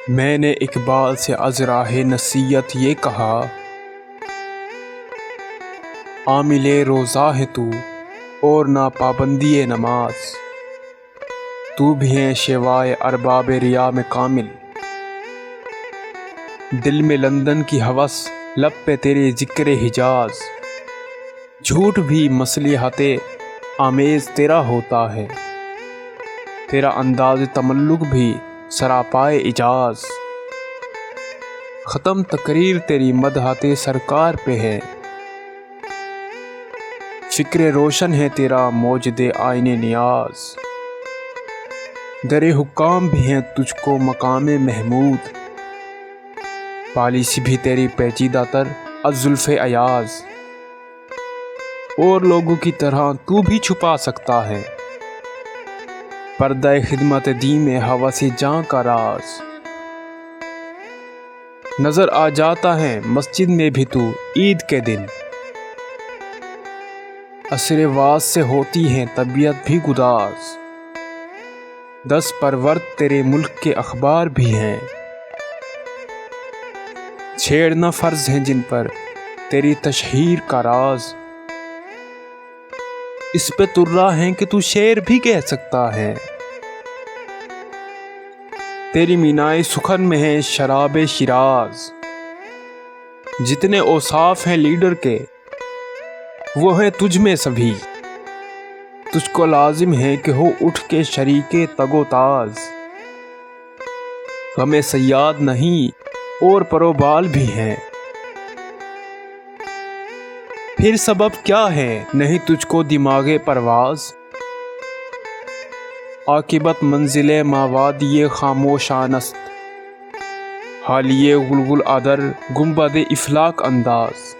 میں نے اقبال سے از راہ نصیحت یہ کہا، عامل روزہ ہے تو اور نہ پابندی نماز، تو بھی ہے شیوائے ارباب ریا میں کامل۔ دل میں لندن کی ہوس، لب پہ تیرے ذکر حجاز، جھوٹ بھی مصلحت آمیز تیرا ہوتا ہے، تیرا انداز تملق بھی سراپائے اعجاز۔ ختم تقریر تیری مدحت سرکار پہ ہے، فکر روشن ہے تیرا موجد آئین نیاز۔ در حکام بھی ہیں تجھ کو مقام محمود، پالیسی بھی تیری پیچیدہ تر از زلف ایاز۔ اور لوگوں کی طرح تو بھی چھپا سکتا ہے پردہ خدمت دی میں ہوس جاں کا راز۔ نظر آ جاتا ہے مسجد میں بھی تو عید کے دن، عصر واز سے ہوتی ہے طبیعت بھی گداز۔ 10 پرورد تیرے ملک کے اخبار بھی ہیں، چھیڑنا فرض ہیں جن پر تیری تشہیر کا راز۔ اس پہ ترا ہے کہ تو شعر بھی کہہ سکتا ہے، تیری مینائے سخن میں ہے شراب شیراز۔ جتنے اوصاف ہیں لیڈر کے وہ ہیں تجھ میں سبھی، تجھ کو لازم ہے کہ ہو اٹھ کے شریک تگ و تاز۔ غم صیاد نہیں اور پروبال بھی ہیں، پھر سبب کیا ہے نہیں تجھ کو دماغ پرواز۔ عاقبت منزل ماوادی خاموشان است، حالیے غلغل آدر گنبد افلاک انداز۔